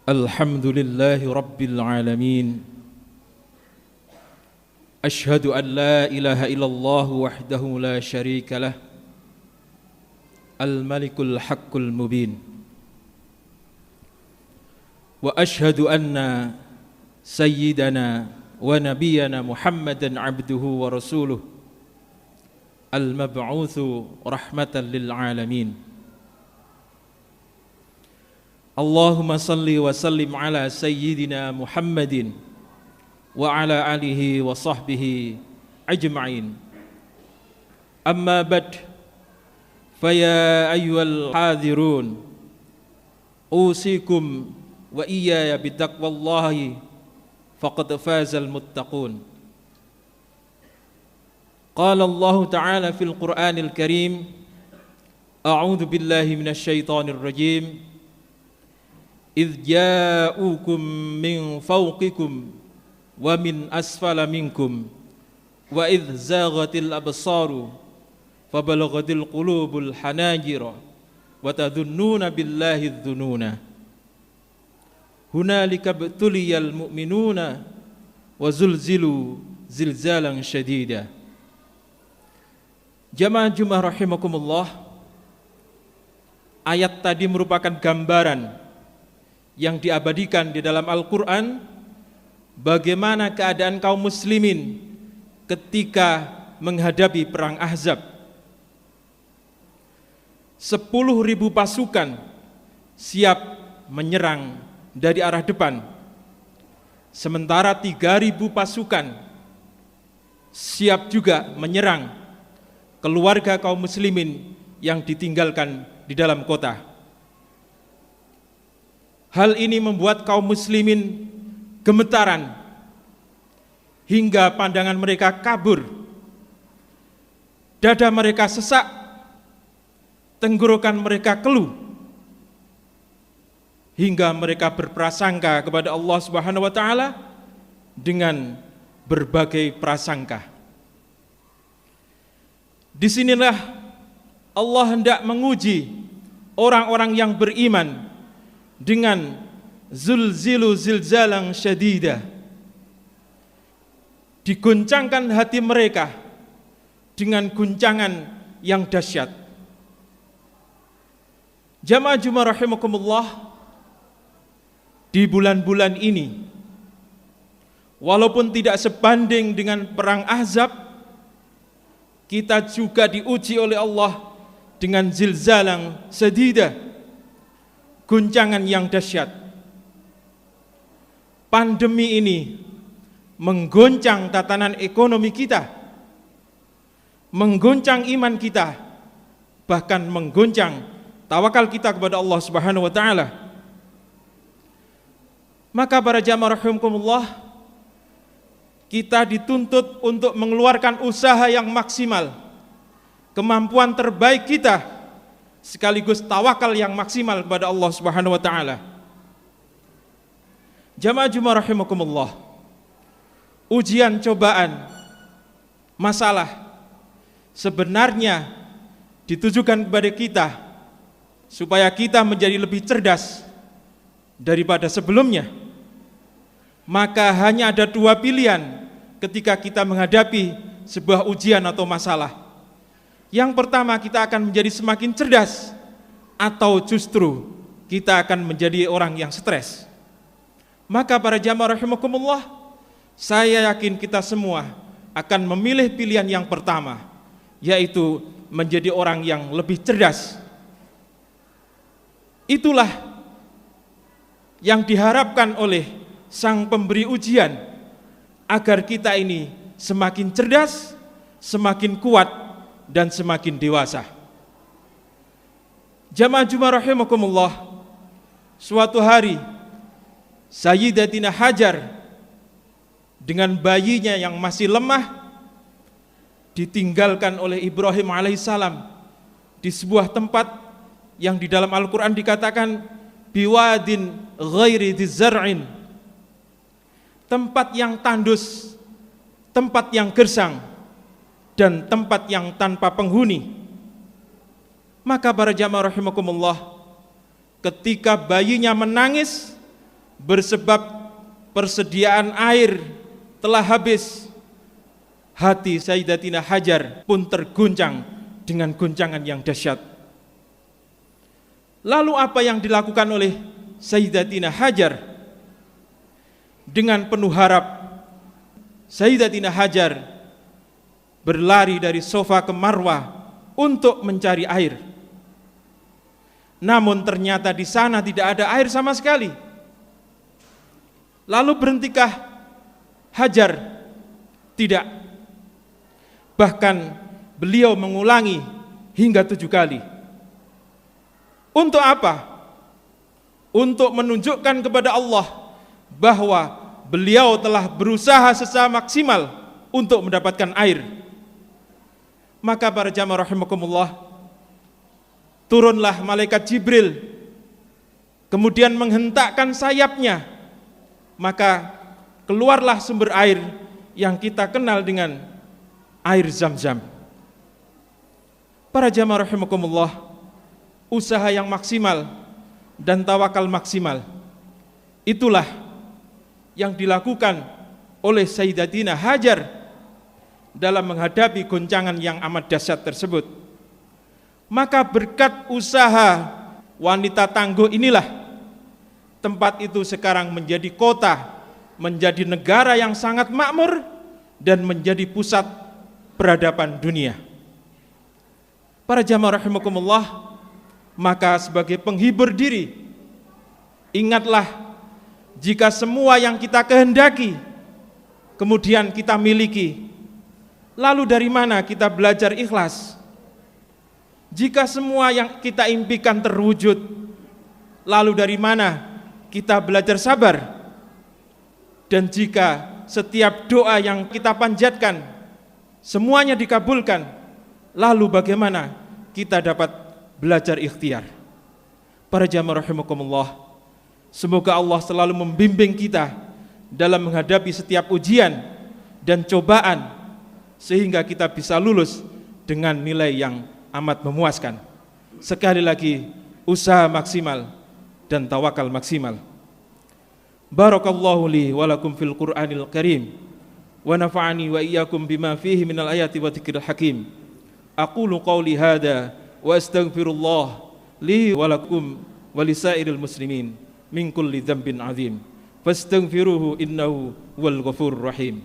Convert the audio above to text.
Alhamdulillahi Rabbil Alamin. Ashhadu an la ilaha illallah wahdahu la syarika lah, Al-Malikul Haqqul Mubin. Wa ashhadu anna sayyidana wa nabiyyana Muhammadan abduhu wa rasuluh, al-mab'utsu rahmatan lil alamin. Allahumma salli wa sallim ala sayyidina Muhammadin wa ala alihi wa sahbihi ajma'in. Amma ba'd, faya ayyuhal hadirun, usikum wa iyaya bitaqwallahi faqad fazal muttaqun. Qala Allah Ta'ala fil Qur'anil Karim, a'udzu billahi minasy syaithanir rajim. إذ جاءوكم من فوقكم ومن أسفل منكم وإذ زاغت الأبصار فبلغت القلوب الحناجر وتظنون بالله الظنون هنالك ابتلي المؤمنون وزلزلوا زلزالا شديدا. Jamaah Jumat rahimakumullah, ayat tadi merupakan gambaran yang diabadikan di dalam Al-Quran bagaimana keadaan kaum muslimin ketika menghadapi perang Ahzab. 10.000 pasukan siap menyerang dari arah depan, sementara 3.000 pasukan siap juga menyerang keluarga kaum muslimin yang ditinggalkan di dalam kota. Hal ini membuat kaum muslimin gemetaran hingga pandangan mereka kabur, dada mereka sesak, tenggorokan mereka keluh, hingga mereka berprasangka kepada Allah Subhanahu wa taala dengan berbagai prasangka. Disinilah Allah hendak menguji orang-orang yang beriman dengan zulzilu zilzalang syadida, diguncangkan hati mereka dengan guncangan yang dahsyat. Jamaah Jumat rahimakumullah, di bulan-bulan ini walaupun tidak sebanding dengan perang Ahzab, kita juga diuji oleh Allah dengan zilzalang syadida, guncangan yang dahsyat. Pandemi ini menggoncang tatanan ekonomi kita, menggoncang iman kita, bahkan menggoncang tawakal kita kepada Allah Subhanahu wa taala. Maka para jamaah rahimakumullah, kita dituntut untuk mengeluarkan usaha yang maksimal, kemampuan terbaik kita, sekaligus tawakal yang maksimal kepada Allah Subhanahu wa taala. Jamaah Jumat rahimakumullah, ujian, cobaan, masalah sebenarnya ditujukan kepada kita supaya kita menjadi lebih cerdas daripada sebelumnya. Maka hanya ada dua pilihan ketika kita menghadapi sebuah ujian atau masalah. Yang pertama, kita akan menjadi semakin cerdas, atau justru kita akan menjadi orang yang stres. Maka para jamaah rahimakumullah, saya yakin kita semua akan memilih pilihan yang pertama, yaitu menjadi orang yang lebih cerdas. Itulah yang diharapkan oleh Sang Pemberi ujian, agar kita ini semakin cerdas, semakin kuat, dan semakin dewasa. Jamaah Jumat rahimakumullah, suatu hari Sayyidatina Hajar dengan bayinya yang masih lemah ditinggalkan oleh Ibrahim alaihissalam di sebuah tempat yang di dalam Al-Quran dikatakan biwadin ghairi dzar'in, tempat yang tandus, tempat yang gersang, dan tempat yang tanpa penghuni. Maka para jamaah rahimakumullah, ketika bayinya menangis, bersebab persediaan air telah habis, hati Sayyidatina Hajar pun terguncang dengan guncangan yang dahsyat. Lalu apa yang dilakukan oleh Sayyidatina Hajar? Dengan penuh harap, Sayyidatina Hajar berlari dari sofa ke marwah untuk mencari air. Namun ternyata di sana tidak ada air sama sekali. Lalu berhentikah Hajar? Tidak. Bahkan beliau mengulangi hingga 7 kali. Untuk apa? Untuk menunjukkan kepada Allah bahwa beliau telah berusaha secara maksimal untuk mendapatkan air. Maka para jamaah rahimakumullah, turunlah malaikat Jibril, kemudian menghentakkan sayapnya, maka keluarlah sumber air yang kita kenal dengan air Zam-Zam. Para jamaah rahimakumullah, usaha yang maksimal dan tawakal maksimal, itulah yang dilakukan oleh Sayyidatina Hajar dalam menghadapi goncangan yang amat dahsyat tersebut. Maka berkat usaha wanita tangguh inilah tempat itu sekarang menjadi kota, menjadi negara yang sangat makmur, dan menjadi pusat peradaban dunia. Para jamaah rahimakumullah, maka sebagai penghibur diri, ingatlah jika semua yang kita kehendaki kemudian kita miliki, lalu dari mana kita belajar ikhlas? Jika semua yang kita impikan terwujud, lalu dari mana kita belajar sabar? Dan jika setiap doa yang kita panjatkan semuanya dikabulkan, lalu bagaimana kita dapat belajar ikhtiar? Para jamaah rahimakumullah, semoga Allah selalu membimbing kita dalam menghadapi setiap ujian dan cobaan, sehingga kita bisa lulus dengan nilai yang amat memuaskan. Sekali lagi, usaha maksimal dan tawakal maksimal. Barakallahu li wa lakum fil Qur'anil Karim, wa nafa'ani wa iyyakum bima fihi minal ayati wa dzikril hakim. Aqulu qawli hadza wa astaghfirullah li wa lakum wa lisairil muslimin min kulli dzambin azim, fastaghfiruhu innahu huwal ghafurur rahim.